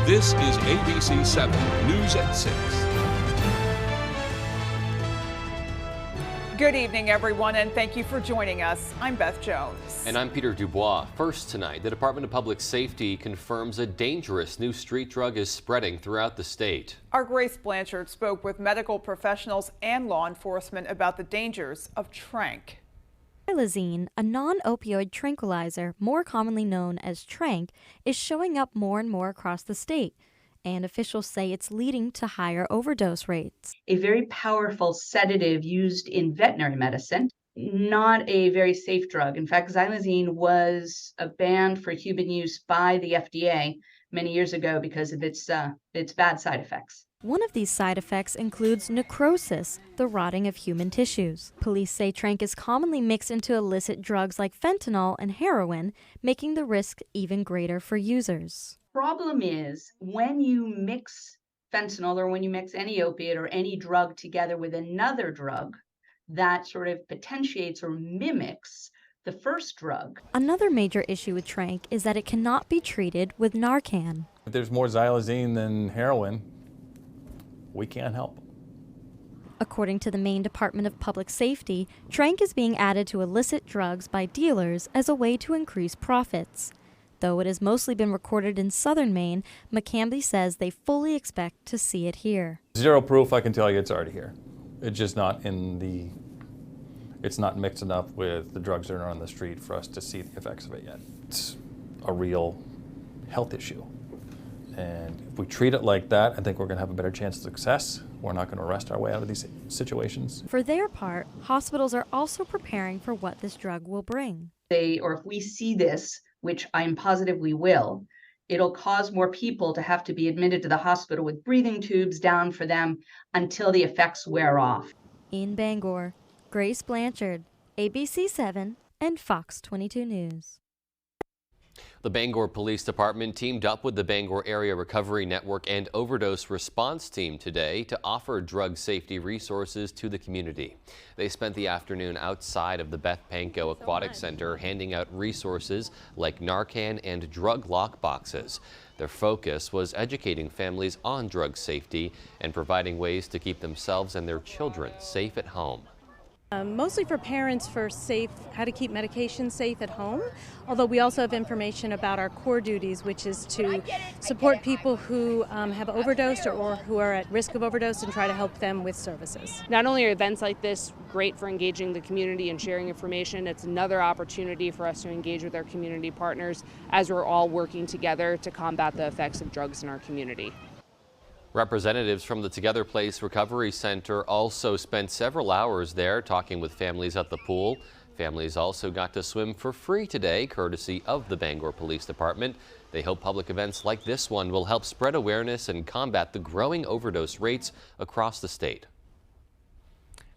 This is ABC 7 News at 6. Good evening, everyone, and thank you for joining us. I'm Beth Jones. And I'm Peter Dubois. First tonight, the Department of Public Safety confirms a dangerous new street drug is spreading throughout the state. Our Grace Blanchard spoke with medical professionals and law enforcement about the dangers of tranq. Xylazine, a non-opioid tranquilizer, more commonly known as tranq, is showing up more and more across the state, and officials say it's leading to higher overdose rates. A very powerful sedative used in veterinary medicine, not a very safe drug. In fact, xylazine was banned for human use by the FDA many years ago because of its bad side effects. One of these side effects includes necrosis, the rotting of human tissues. Police say tranq is commonly mixed into illicit drugs like fentanyl and heroin, making the risk even greater for users. Problem is, when you mix fentanyl or when you mix any opiate or any drug together with another drug that sort of potentiates or mimics the first drug. Another major issue with tranq is that it cannot be treated with Narcan. If there's more xylazine than heroin, we can't help. According to the Maine Department of Public Safety, tranq is being added to illicit drugs by dealers as a way to increase profits. Though it has mostly been recorded in southern Maine, McCambly says they fully expect to see it here. Zero proof, I can tell you it's already here. It's just not it's not mixed enough with the drugs that are on the street for us to see the effects of it yet. It's a real health issue. And if we treat it like that, I think we're going to have a better chance of success. We're not going to arrest our way out of these situations. For their part, hospitals are also preparing for what this drug will bring. If we see this, which I'm positive we will, it'll cause more people to have to be admitted to the hospital with breathing tubes down for them until the effects wear off. In Bangor, Grace Blanchard, ABC 7 and Fox 22 News. The Bangor Police Department teamed up with the Bangor Area Recovery Network and Overdose Response Team today to offer drug safety resources to the community. They spent the afternoon outside of the Beth Pankow Aquatic Center handing out resources like Narcan and drug lock boxes. Their focus was educating families on drug safety and providing ways to keep themselves and their children safe at home. Mostly for parents for how to keep medication safe at home, although we also have information about our core duties, which is to support people who have overdosed or who are at risk of overdose and try to help them with services. Not only are events like this great for engaging the community and sharing information, it's another opportunity for us to engage with our community partners as we're all working together to combat the effects of drugs in our community. Representatives from the Together Place Recovery Center also spent several hours there talking with families at the pool. Families also got to swim for free today, courtesy of the Bangor Police Department. They hope public events like this one will help spread awareness and combat the growing overdose rates across the state.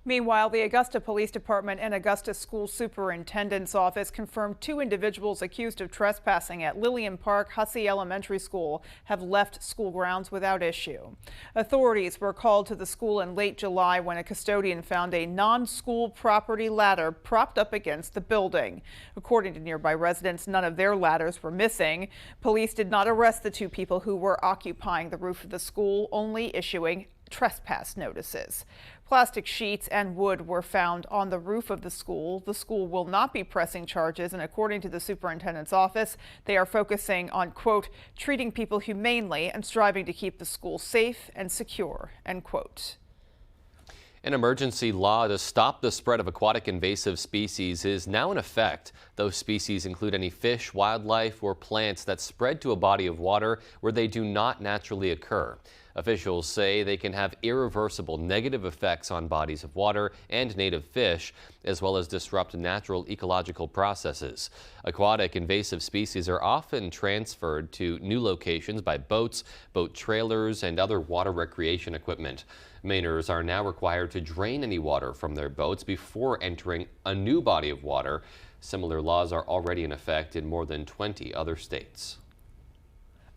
Meanwhile, the Augusta Police Department and Augusta School Superintendent's Office confirmed 2 individuals accused of trespassing at Lillian Park Hussey Elementary School have left school grounds without issue. Authorities were called to the school in late July when a custodian found a non-school property ladder propped up against the building. According to nearby residents, none of their ladders were missing. Police did not arrest the 2 people who were occupying the roof of the school, only issuing trespass notices. Plastic sheets and wood were found on the roof of the school. The school will not be pressing charges, and according to the superintendent's office, they are focusing on, quote, treating people humanely and striving to keep the school safe and secure, end quote. An emergency law to stop the spread of aquatic invasive species is now in effect. Those species include any fish, wildlife, or plants that spread to a body of water where they do not naturally occur. Officials say they can have irreversible negative effects on bodies of water and native fish, as well as disrupt natural ecological processes. Aquatic invasive species are often transferred to new locations by boats, boat trailers, and other water recreation equipment. Mainers are now required to drain any water from their boats before entering a new body of water. Similar laws are already in effect in more than 20 other states.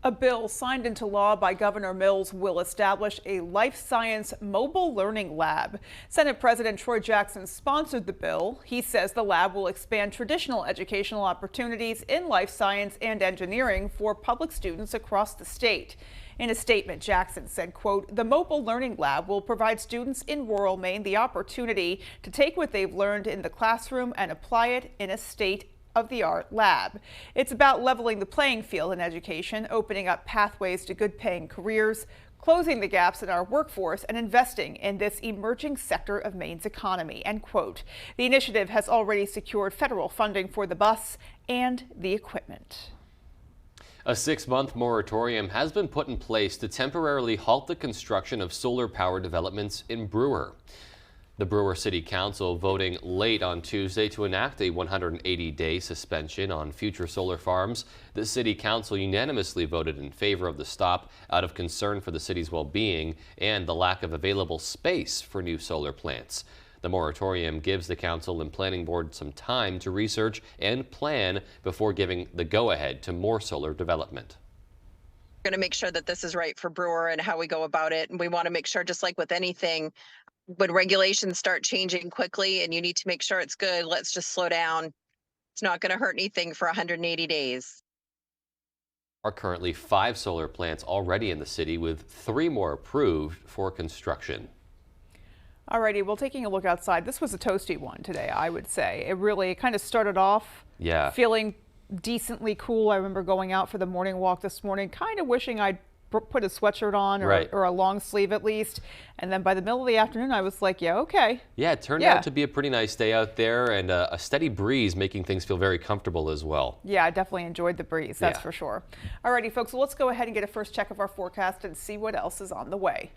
A bill signed into law by Governor Mills will establish a life science mobile learning lab. Senate President Troy Jackson sponsored the bill. He says the lab will expand traditional educational opportunities in life science and engineering for public students across the state. In a statement, Jackson said, quote, "The mobile learning lab will provide students in rural Maine the opportunity to take what they've learned in the classroom and apply it in a state-of-the-art lab. It's about leveling the playing field in education, opening up pathways to good-paying careers, closing the gaps in our workforce, and investing in this emerging sector of Maine's economy," end quote. The initiative has already secured federal funding for the bus and the equipment. A 6-month moratorium has been put in place to temporarily halt the construction of solar power developments in Brewer. The Brewer City Council voting late on Tuesday to enact a 180-day suspension on future solar farms. The City Council unanimously voted in favor of the stop out of concern for the city's well-being and the lack of available space for new solar plants. The moratorium gives the Council and Planning Board some time to research and plan before giving the go-ahead to more solar development. We're going to make sure that this is right for Brewer and how we go about it. And we want to make sure, just like with anything, when regulations start changing quickly and you need to make sure it's good, let's just slow down. It's not going to hurt anything for 180 days. There are currently 5 solar plants already in the city, with 3 more approved for construction. Alrighty, well, taking a look outside, this was a toasty one today, I would say. It really kind of started off feeling decently cool. I remember going out for the morning walk this morning, kind of wishing I'd put a sweatshirt on or a long sleeve at least. And then by the middle of the afternoon, I was like, yeah, okay. Yeah, it turned out to be a pretty nice day out there, and a steady breeze making things feel very comfortable as well. Yeah, I definitely enjoyed the breeze, that's for sure. Alrighty, folks, well, let's go ahead and get a first check of our forecast and see what else is on the way.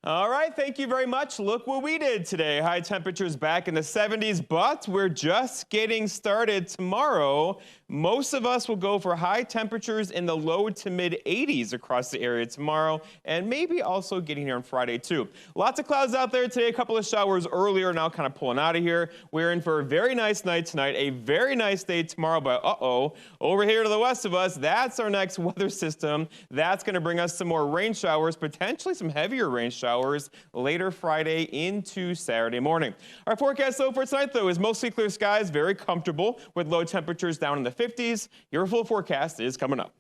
All right, thank you very much. Look what we did today. High temperatures back in the 70s, but we're just getting started. Tomorrow, most of us will go for high temperatures in the low to mid 80s across the area tomorrow, and maybe also getting here on Friday too. Lots of clouds out there today, a couple of showers earlier, now kind of pulling out of here. We're in for a very nice night tonight, a very nice day tomorrow, but over here to the west of us, that's our next weather system. That's going to bring us some more rain showers, potentially some heavier rain showers later Friday into Saturday morning. Our forecast though for tonight though is mostly clear skies, very comfortable with low temperatures down in the 50s. Your full forecast is coming up.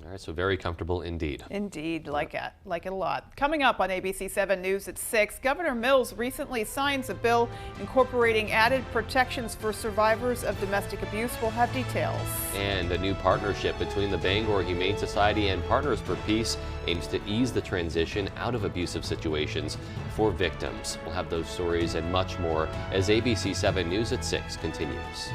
All right, so very comfortable indeed. Indeed, like it a lot. Coming up on ABC 7 News at 6, Governor Mills recently signs a bill incorporating added protections for survivors of domestic abuse. We'll have details. And a new partnership between the Bangor Humane Society and Partners for Peace aims to ease the transition out of abusive situations for victims. We'll have those stories and much more as ABC 7 News at 6 continues.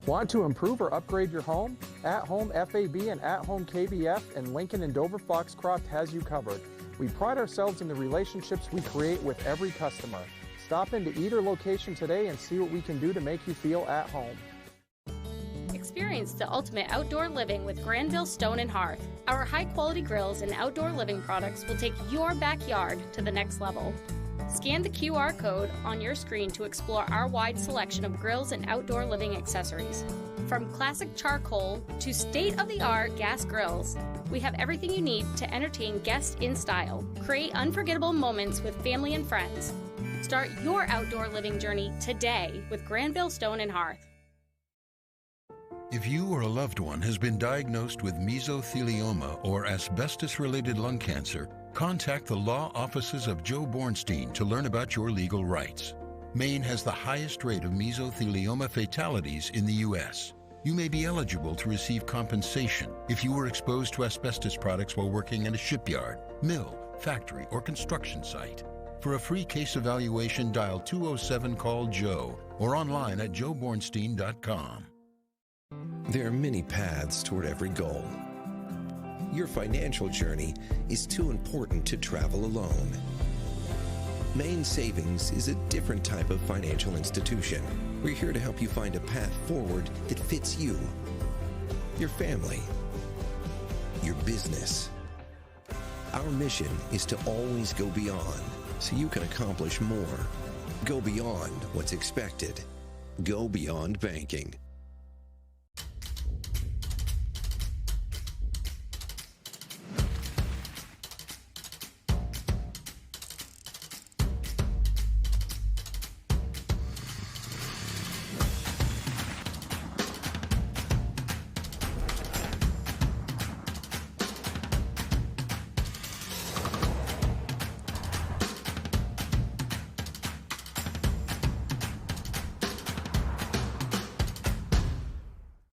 Want to improve or upgrade your home? At Home FAB and At Home KBF in Lincoln and Dover Foxcroft has you covered. We pride ourselves in the relationships we create with every customer. Stop into either location today and see what we can do to make you feel at home. Experience the ultimate outdoor living with Granville Stone and Hearth. Our high-quality grills and outdoor living products will take your backyard to the next level. Scan the QR code on your screen to explore our wide selection of grills and outdoor living accessories. From classic charcoal to state-of-the-art gas grills, we have everything you need to entertain guests in style. Create unforgettable moments with family and friends. Start your outdoor living journey today with Granville Stone and Hearth. If you or a loved one has been diagnosed with mesothelioma or asbestos-related lung cancer, contact the law offices of Joe Bornstein to learn about your legal rights. Maine has the highest rate of mesothelioma fatalities in the U.S. You may be eligible to receive compensation if you were exposed to asbestos products while working in a shipyard, mill, factory, or construction site. For a free case evaluation, dial 207-CALL-JOE or online at joebornstein.com. There are many paths toward every goal. Your financial journey is too important to travel alone. Maine Savings is a different type of financial institution. We're here to help you find a path forward that fits you, your family, your business. Our mission is to always go beyond so you can accomplish more. Go beyond what's expected. Go beyond banking.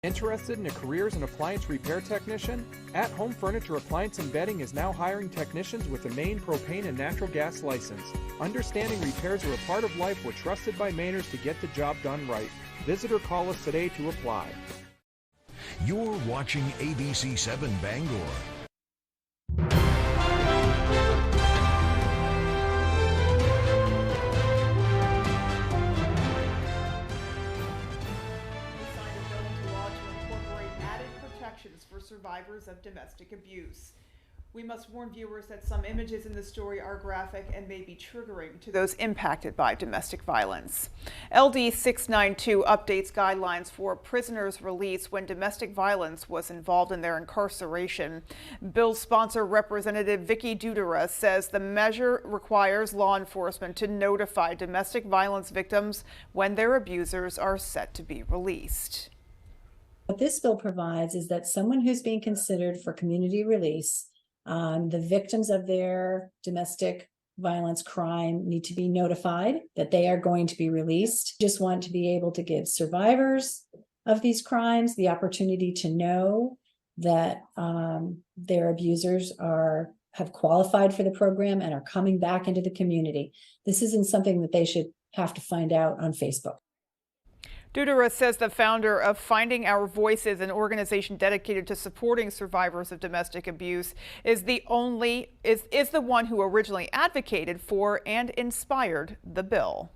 Interested in a career as an appliance repair technician? At Home Furniture Appliance and Bedding is now hiring technicians with a Maine propane and natural gas license. Understanding repairs are a part of life. We're trusted by Mainers to get the job done right. Visit or call us today to apply. You're watching ABC 7 Bangor. For survivors of domestic abuse. We must warn viewers that some images in the story are graphic and may be triggering to those impacted by domestic violence. LD 692 updates guidelines for prisoners released when domestic violence was involved in their incarceration. Bill's sponsor, Representative Vicky Dudera, says the measure requires law enforcement to notify domestic violence victims when their abusers are set to be released. What this bill provides is that someone who's being considered for community release, the victims of their domestic violence crime need to be notified that they are going to be released. Just want to be able to give survivors of these crimes the opportunity to know that their abusers have qualified for the program and are coming back into the community. This isn't something that they should have to find out on Facebook. Dudera says the founder of Finding Our Voices, an organization dedicated to supporting survivors of domestic abuse, is the one who originally advocated for and inspired the bill.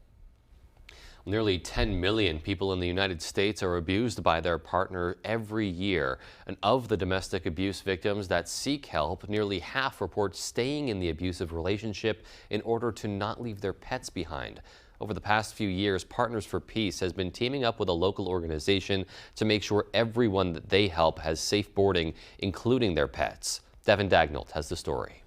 Nearly 10 million people in the United States are abused by their partner every year. And of the domestic abuse victims that seek help, nearly half report staying in the abusive relationship in order to not leave their pets behind. Over the past few years, Partners for Peace has been teaming up with a local organization to make sure everyone that they help has safe boarding, including their pets. Devin Dagnall has the story.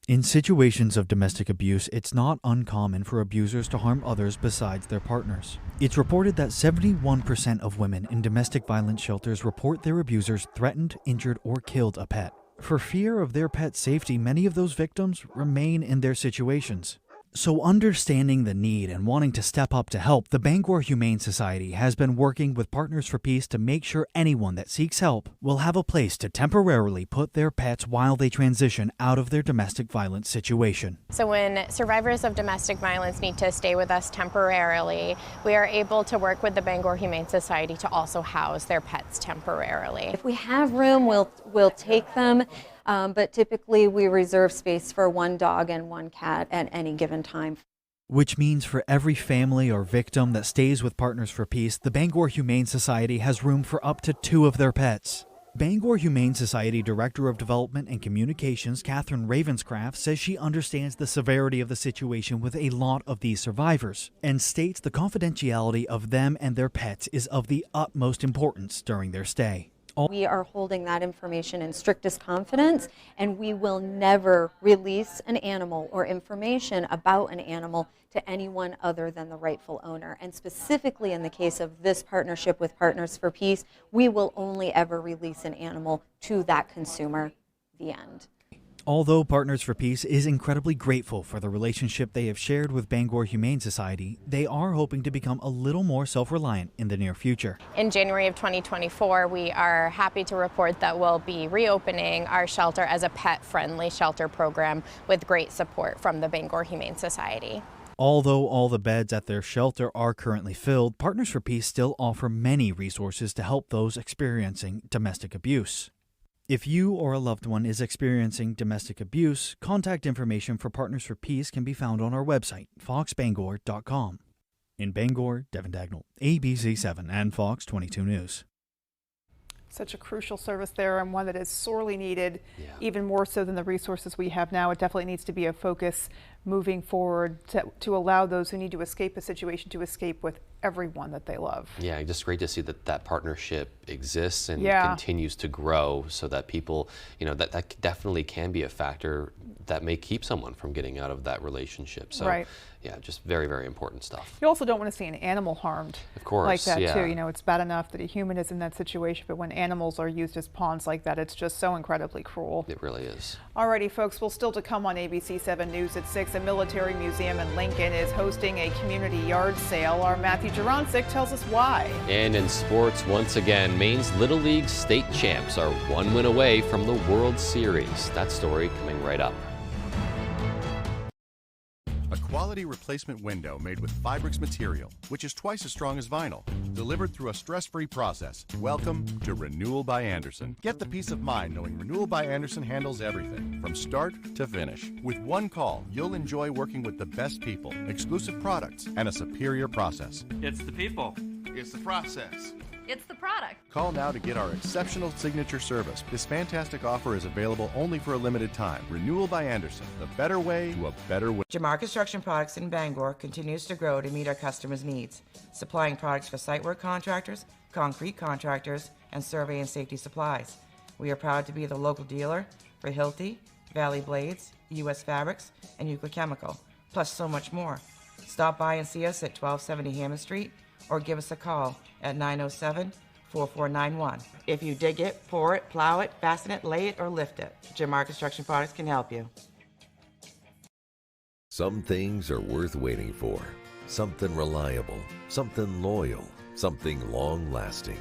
In situations of domestic abuse, it's not uncommon for abusers to harm others besides their partners. It's reported that 71% of women in domestic violence shelters report their abusers threatened, injured, or killed a pet. For fear of their pet's safety, many of those victims remain in their situations. So understanding the need and wanting to step up to help, the Bangor Humane Society has been working with Partners for Peace to make sure anyone that seeks help will have a place to temporarily put their pets while they transition out of their domestic violence situation. So when survivors of domestic violence need to stay with us temporarily, we are able to work with the Bangor Humane Society to also house their pets temporarily. If we have room, we'll take them. But typically we reserve space for one dog and one cat at any given time. Which means for every family or victim that stays with Partners for Peace, the Bangor Humane Society has room for up to 2 of their pets. Bangor Humane Society Director of Development and Communications, Catherine Ravenscraft, says she understands the severity of the situation with a lot of these survivors and states the confidentiality of them and their pets is of the utmost importance during their stay. We are holding that information in strictest confidence, and we will never release an animal or information about an animal to anyone other than the rightful owner. And specifically in the case of this partnership with Partners for Peace, we will only ever release an animal to that consumer, the end. Although Partners for Peace is incredibly grateful for the relationship they have shared with Bangor Humane Society, they are hoping to become a little more self-reliant in the near future. In January of 2024, we are happy to report that we'll be reopening our shelter as a pet-friendly shelter program with great support from the Bangor Humane Society. Although all the beds at their shelter are currently filled, Partners for Peace still offer many resources to help those experiencing domestic abuse. If you or a loved one is experiencing domestic abuse, contact information for Partners for Peace can be found on our website, foxbangor.com. In Bangor, Devin Dagnall, ABC 7 and Fox 22 News. Such a crucial service there, and one that is sorely needed, even more so than the resources we have now. It definitely needs to be a focus moving forward to allow those who need to escape a situation to escape with everyone that they love. Yeah, just great to see that partnership exists and continues to grow, so that people, that definitely can be a factor that may keep someone from getting out of that relationship. So Yeah, just very, very important stuff. You also don't want to see an animal harmed. Of course, like that yeah. too. You know, it's bad enough that a human is in that situation, but when animals are used as pawns like that, it's just so incredibly cruel. It really is. Alrighty, folks, well, still to come on ABC 7 News at 6, a military museum in Lincoln is hosting a community yard sale. Our Matthew Jurancic tells us why. And in sports, once again, Maine's Little League state champs are one win away from the World Series. That story coming right up. A quality replacement window made with Fibrix material, which is twice as strong as vinyl, delivered through a stress-free process. Welcome to Renewal by Andersen. Get the peace of mind knowing Renewal by Andersen handles everything, from start to finish. With one call, you'll enjoy working with the best people, exclusive products, and a superior process. It's the people. It's the process. It's the product. Call now to get our exceptional signature service. This fantastic offer is available only for a limited time. Renewal by Andersen, the better way to a better way. Jamar Construction Products in Bangor continues to grow to meet our customers' needs, supplying products for site work contractors, concrete contractors, and survey and safety supplies. We are proud to be the local dealer for Hilti, Valley Blades, U.S. Fabrics, and Euclid Chemical, plus so much more. Stop by and see us at 1270 Hammond Street, or give us a call at 907-4491. If you dig it, pour it, plow it, fasten it, lay it, or lift it, Jamar Construction Products can help you. Some things are worth waiting for. Something reliable, something loyal, something long-lasting.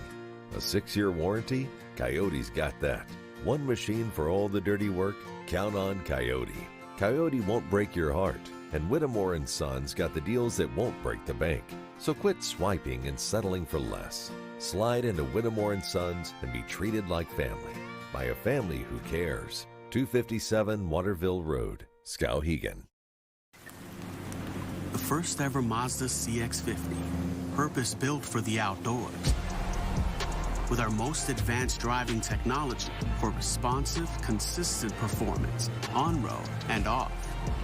A 6-year warranty? Coyote's got that. One machine for all the dirty work? Count on Coyote. Coyote won't break your heart, and Whittemore & Sons got the deals that won't break the bank. So quit swiping and settling for less. Slide into Whittemore & Sons and be treated like family by a family who cares. 257 Waterville Road, Skowhegan. The first ever Mazda CX-50, purpose-built for the outdoors. With our most advanced driving technology for responsive, consistent performance on road and off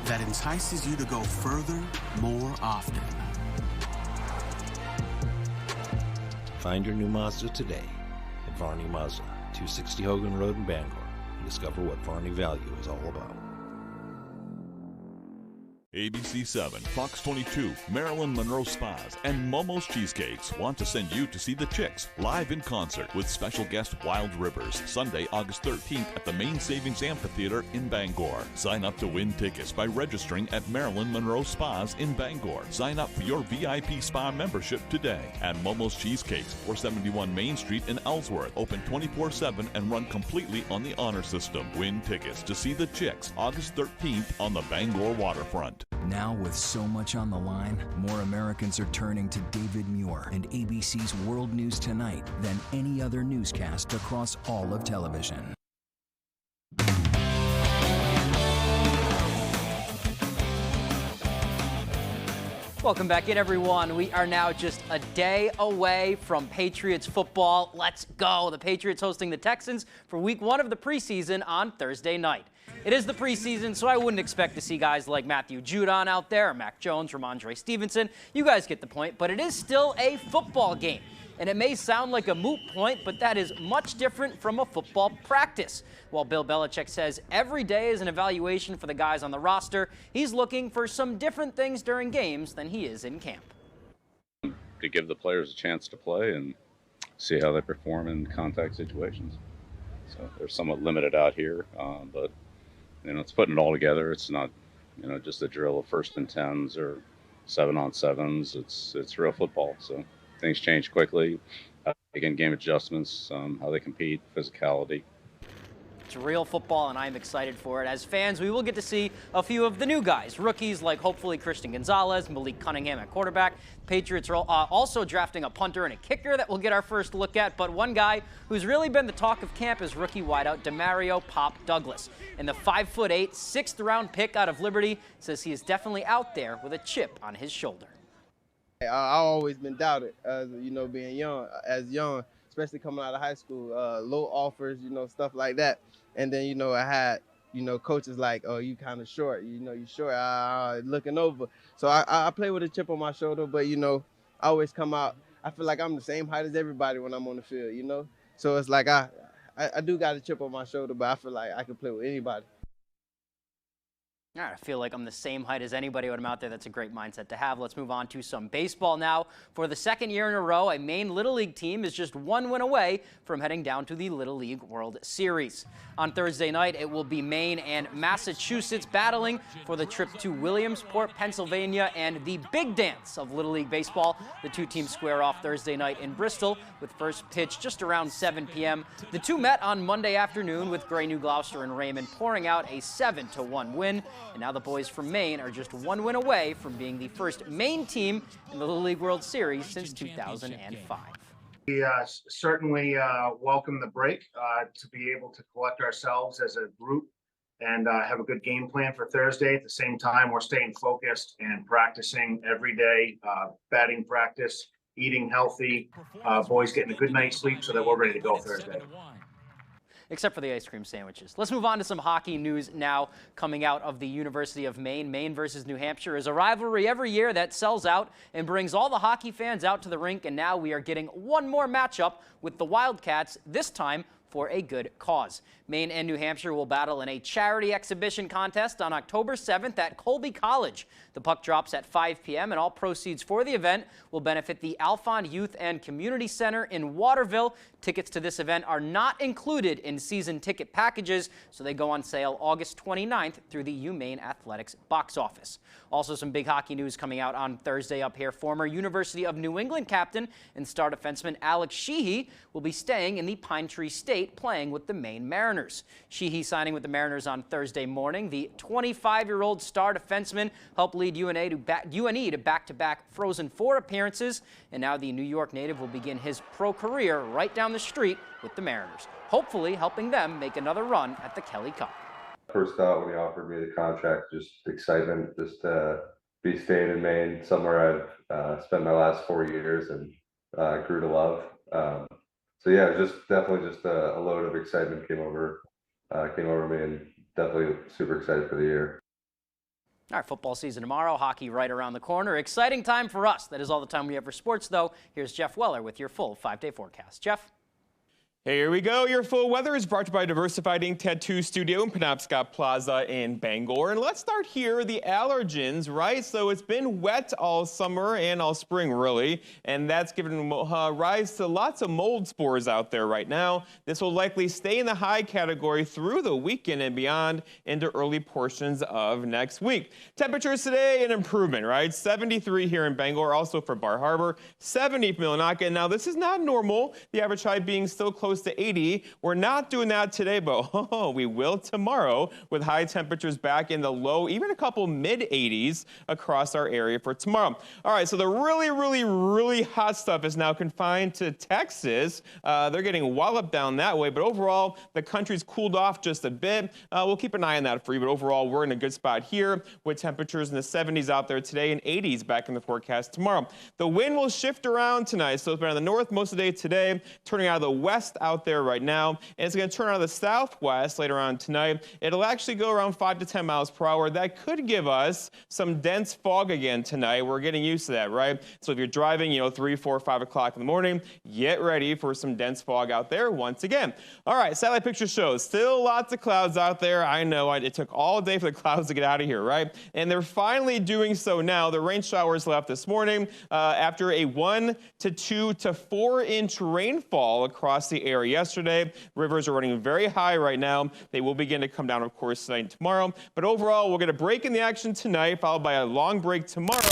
that entices you to go further, more often. Find your new Mazda today at Varney Mazda, 260 Hogan Road in Bangor, and discover what Varney value is all about. ABC 7, Fox 22, Marilyn Monroe Spas, and Momo's Cheesecakes want to send you to see the Chicks live in concert with special guest Wild Rivers, Sunday, August 13th at the Main Savings Amphitheater in Bangor. Sign up to win tickets by registering at Marilyn Monroe Spas in Bangor. Sign up for your VIP spa membership today. And Momo's Cheesecakes, 471 Main Street in Ellsworth, open 24/7 and run completely on the honor system. Win tickets to see the Chicks August 13th on the Bangor waterfront. Now, with so much on the line, more Americans are turning to David Muir and ABC's World News Tonight than any other newscast across all of television. Welcome back in, everyone. We are now just a day away from Patriots football. Let's go. The Patriots hosting the Texans for week 1 of the preseason on Thursday night. It is the preseason, so I wouldn't expect to see guys like Matthew Judon out there, or Mac Jones, Ramondre Stevenson. You guys get the point, but it is still a football game. And it may sound like a moot point, but that is much different from a football practice. While Bill Belichick says every day is an evaluation for the guys on the roster, he's looking for some different things during games than he is in camp. To give the players a chance to play and see how they perform in contact situations. So they're somewhat limited out here, but it's putting it all together. It's not, just a drill of 1st and 10s or 7-on-7s. It's real football. So things change quickly. Again, game adjustments, how they compete, physicality. It's real football, and I'm excited for it. As fans, we will get to see a few of the new guys, rookies like hopefully Christian Gonzalez, Malik Cunningham at quarterback. Patriots are also drafting a punter and a kicker that we'll get our first look at. But one guy who's really been the talk of camp is rookie wideout Demario Pop Douglas. And the 5'8", 6th-round pick out of Liberty says he is definitely out there with a chip on his shoulder. I've always been doubted, being young, especially coming out of high school, low offers, stuff like that. And then, I had, coaches like, oh, you kind of short, you short, looking over. So I play with a chip on my shoulder, but, I always come out, I feel like I'm the same height as everybody when I'm on the field, So it's like I do got a chip on my shoulder, but I feel like I can play with anybody. All right, I feel like I'm the same height as anybody when I'm out there. That's a great mindset to have. Let's move on to some baseball now. For the second year in a row, a Maine Little League team is just one win away from heading down to the Little League World Series. On Thursday night, it will be Maine and Massachusetts battling for the trip to Williamsport, Pennsylvania, and the big dance of Little League baseball. The two teams square off Thursday night in Bristol with first pitch just around 7 p.m. The two met on Monday afternoon with Gray New Gloucester and Raymond pouring out a 7-1 win. And now the boys from Maine are just one win away from being the first Maine team in the Little League World Series since 2005. We certainly welcome the break to be able to collect ourselves as a group and have a good game plan for Thursday. At the same time, we're staying focused and practicing every day, batting practice, eating healthy, boys getting a good night's sleep so that we're ready to go Thursday. Except for the ice cream sandwiches. Let's move on to some hockey news now coming out of the University of Maine. Maine versus New Hampshire is a rivalry every year that sells out and brings all the hockey fans out to the rink, and now we are getting one more matchup with the Wildcats, this time for a good cause. Maine and New Hampshire will battle in a charity exhibition contest on October 7th at Colby College. The puck drops at 5 p.m. and all proceeds for the event will benefit the Alphond Youth and Community Center in Waterville. Tickets to this event are not included in season ticket packages, so they go on sale August 29th through the UMaine Athletics box office. Also, some big hockey news coming out on Thursday up here. Former University of New England captain and star defenseman Alex Sheehy will be staying in the Pine Tree State playing with the Maine Mariners. Sheehy signing with the Mariners on Thursday morning. The 25-year-old star defenseman helped lead UNE to back-to-back Frozen Four appearances, and now the New York native will begin his pro career right down the street with the Mariners, hopefully helping them make another run at the Kelly Cup. First thought when he offered me the contract, just excitement, just to be staying in Maine, somewhere I've spent my last 4 years and grew to love. So yeah, just definitely just a load of excitement came over me, and definitely super excited for the year. All right, football season tomorrow, hockey right around the corner. Exciting time for us. That is all the time we have for sports, though. Here's Jeff Weller with your full 5-day forecast. Jeff? Here we go. Your full weather is brought to you by Diversified Ink Tattoo Studio in Penobscot Plaza in Bangor. And let's start here, the allergens, right? So it's been wet all summer and all spring, really. And that's given rise to lots of mold spores out there right now. This will likely stay in the high category through the weekend and beyond into early portions of next week. Temperatures today, an improvement, right? 73 here in Bangor, also for Bar Harbor, 70 for Millinocket. Now, this is not normal, the average high being still close to 80. We're not doing that today, but we will tomorrow with high temperatures back in the low, even a couple mid-80s across our area for tomorrow. All right, so the really hot stuff is now confined to Texas. They're getting walloped down that way, but overall, the country's cooled off just a bit. We'll keep an eye on that for you, but overall, we're in a good spot here with temperatures in the 70s out there today and 80s back in the forecast tomorrow. The wind will shift around tonight, so it's been on the north most of the day today, turning out of the west out there right now, and it's going to turn out of the southwest later on tonight. It'll actually go around 5 to 10 miles per hour. That could give us some dense fog again tonight. We're getting used to that, right? So if you're driving, 3, 4, 5 o'clock in the morning, get ready for some dense fog out there once again. All right, satellite picture shows still lots of clouds out there. I know it took all day for the clouds to get out of here, right? And they're finally doing so now. The rain showers left this morning after a 1 to 2 to 4 inch rainfall across the area yesterday. Rivers are running very high right now. They will begin to come down, of course, tonight and tomorrow. But overall, we'll get a break in the action tonight, followed by a long break tomorrow.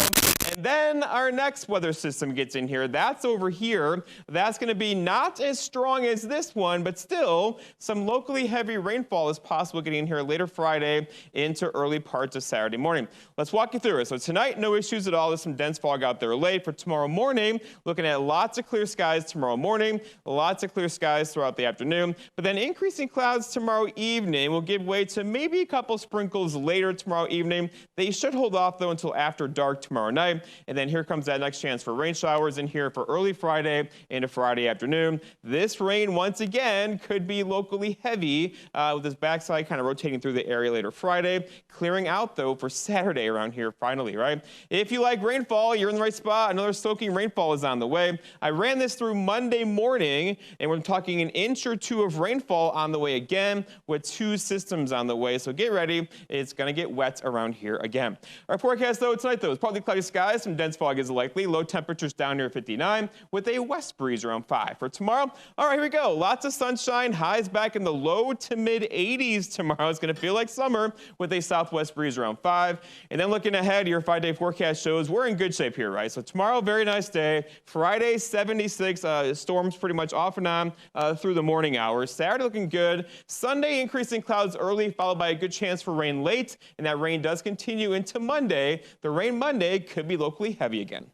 And then our next weather system gets in here. That's over here. That's going to be not as strong as this one, but still some locally heavy rainfall is possible getting in here later Friday into early parts of Saturday morning. Let's walk you through it. So tonight, no issues at all. There's some dense fog out there late. For tomorrow morning, looking at lots of clear skies tomorrow morning, lots of clear skies throughout the afternoon. But then increasing clouds tomorrow evening will give way to maybe a couple sprinkles later tomorrow evening. They should hold off, though, until after dark tomorrow night. Saturday. And then here comes that next chance for rain showers in here for early Friday into Friday afternoon. This rain, once again, could be locally heavy with this backside kind of rotating through the area later Friday. Clearing out, though, for Saturday around here finally, right? If you like rainfall, you're in the right spot. Another soaking rainfall is on the way. I ran this through Monday morning, and we're talking an inch or two of rainfall on the way again with 2 systems on the way. So get ready. It's going to get wet around here again. Our forecast, though, tonight, though, is partly cloudy skies. Some dense fog is likely. Low temperatures down near 59 with a west breeze around 5. For tomorrow, all right, here we go. Lots of sunshine. Highs back in the low to mid 80s tomorrow. It's going to feel like summer with a southwest breeze around 5. And then looking ahead, your 5-day forecast shows we're in good shape here, right? So tomorrow, very nice day. Friday, 76. Storms pretty much off and on through the morning hours. Saturday looking good. Sunday, increasing clouds early, followed by a good chance for rain late. And that rain does continue into Monday. The rain Monday could be locally heavy again.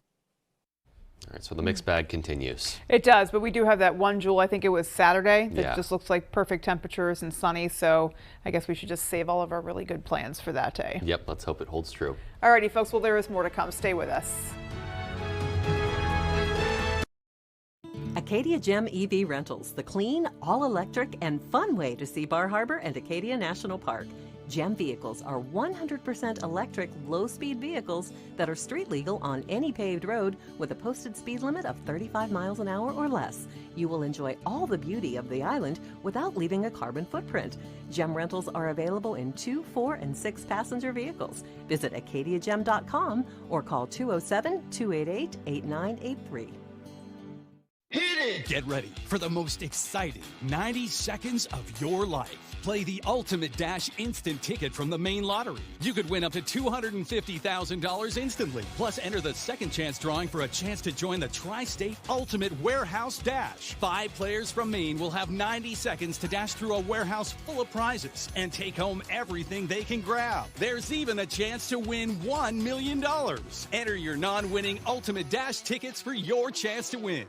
All right, so the mixed bag continues. It does, but we do have that one, Jewel, I think it was Saturday, that Yeah. just looks like perfect temperatures and sunny, so I guess we should just save all of our really good plans for that day. Yep, let's hope it holds true. Alrighty, folks, well, there is more to come. Stay with us. Acadia Gem EV Rentals, the clean, all-electric, and fun way to see Bar Harbor and Acadia National Park. Gem vehicles are 100% electric, low-speed vehicles that are street legal on any paved road with a posted speed limit of 35 miles an hour or less. You will enjoy all the beauty of the island without leaving a carbon footprint. Gem rentals are available in 2, 4, and 6 passenger vehicles. Visit acadiagem.com or call 207-288-8983. Hit it! Get ready for the most exciting 90 seconds of your life. Play the Ultimate Dash instant ticket from the main lottery. You could win up to $250,000 instantly. Plus, enter the second chance drawing for a chance to join the Tri-State Ultimate Warehouse Dash. 5 players from Maine will have 90 seconds to dash through a warehouse full of prizes and take home everything they can grab. There's even a chance to win $1 million. Enter your non-winning Ultimate Dash tickets for your chance to win.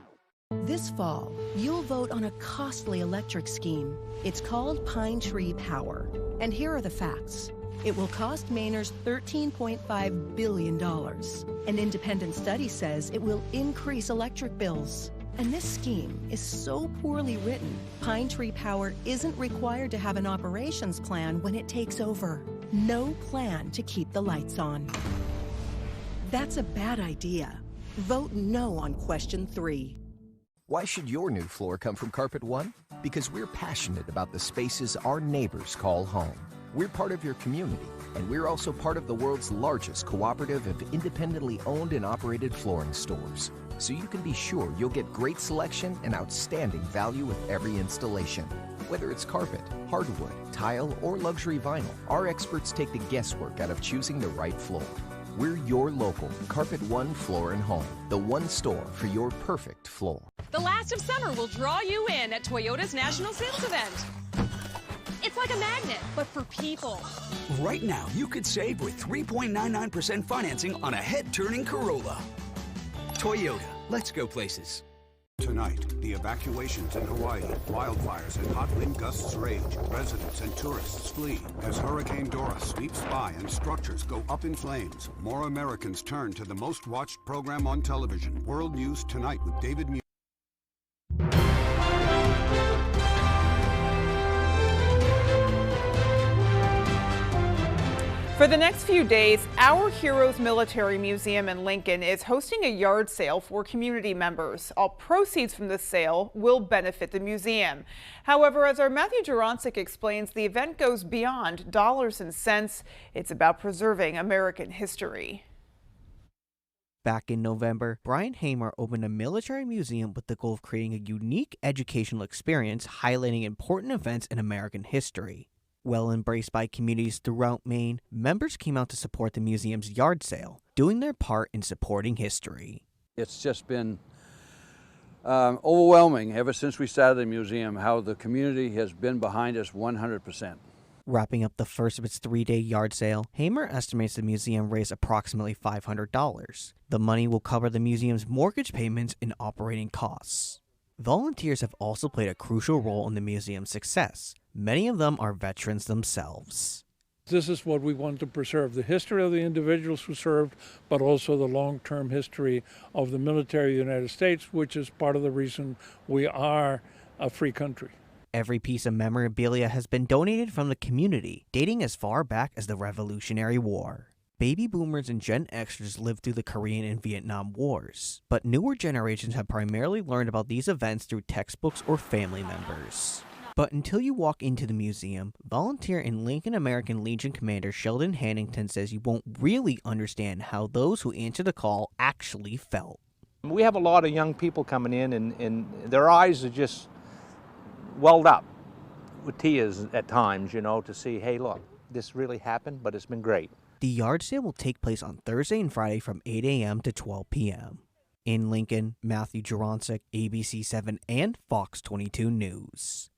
This fall, you'll vote on a costly electric scheme. It's called Pine Tree Power. And here are the facts. It will cost Mainers $13.5 billion. An independent study says it will increase electric bills. And this scheme is so poorly written, Pine Tree Power isn't required to have an operations plan when it takes over. No plan to keep the lights on. That's a bad idea. Vote no on question 3. Why should your new floor come from Carpet One? Because we're passionate about the spaces our neighbors call home. We're part of your community, and we're also part of the world's largest cooperative of independently owned and operated flooring stores. So you can be sure you'll get great selection and outstanding value with every installation. Whether it's carpet, hardwood, tile, or luxury vinyl, our experts take the guesswork out of choosing the right floor. We're your local Carpet One Floor and Home, the one store for your perfect floor. The last of summer will draw you in at Toyota's National Sales Event. It's like a magnet, but for people. Right now, you could save with 3.99% financing on a head-turning Corolla. Toyota, let's go places. Tonight, the evacuations in Hawaii, wildfires and hot wind gusts rage. Residents and tourists flee as Hurricane Dora sweeps by and structures go up in flames. More Americans turn to the most watched program on television, World News Tonight with David Muir. For the next few days, Our Heroes Military Museum in Lincoln is hosting a yard sale for community members. All proceeds from the sale will benefit the museum. However, as our Matthew Jurancic explains, the event goes beyond dollars and cents. It's about preserving American history. Back in November, Brian Hamer opened a military museum with the goal of creating a unique educational experience highlighting important events in American history. Well embraced by communities throughout Maine, members came out to support the museum's yard sale, doing their part in supporting history. It's just been overwhelming ever since we started the museum, how the community has been behind us 100%. Wrapping up the first of its 3-day yard sale, Hamer estimates the museum raised approximately $500. The money will cover the museum's mortgage payments and operating costs. Volunteers have also played a crucial role in the museum's success. Many of them are veterans themselves. This is what we want to preserve, the history of the individuals who served, but also the long-term history of the military of the United States, which is part of the reason we are a free country. Every piece of memorabilia has been donated from the community, dating as far back as the Revolutionary War. Baby boomers and Gen Xers lived through the Korean and Vietnam Wars, but newer generations have primarily learned about these events through textbooks or family members. But until you walk into the museum, volunteer and Lincoln American Legion Commander Sheldon Hannington says you won't really understand how those who answer the call actually felt. We have a lot of young people coming in, and their eyes are just welled up with tears at times, you know, to see, hey, look, this really happened, but it's been great. The yard sale will take place on Thursday and Friday from 8 a.m. to 12 p.m. In Lincoln, Matthew Juronsik, ABC 7 and Fox 22 News.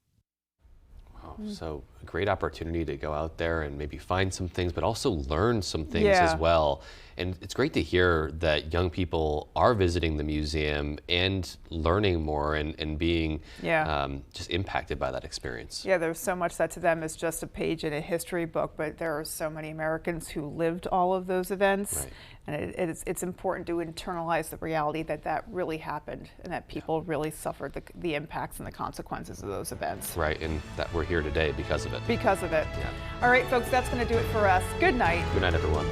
So a great opportunity to go out there and maybe find some things, but also learn some things Yeah. as well. And it's great to hear that young people are visiting the museum and learning more and being just impacted by that experience. Yeah, there's so much that to them is just a page in a history book, but there are so many Americans who lived all of those events. Right. And it's important to internalize the reality that that really happened and that people really suffered the impacts and the consequences of those events. Right, and that we're here today because of it. Because of it. Yeah. All right, folks, that's going to do it for us. Good night. Good night, everyone.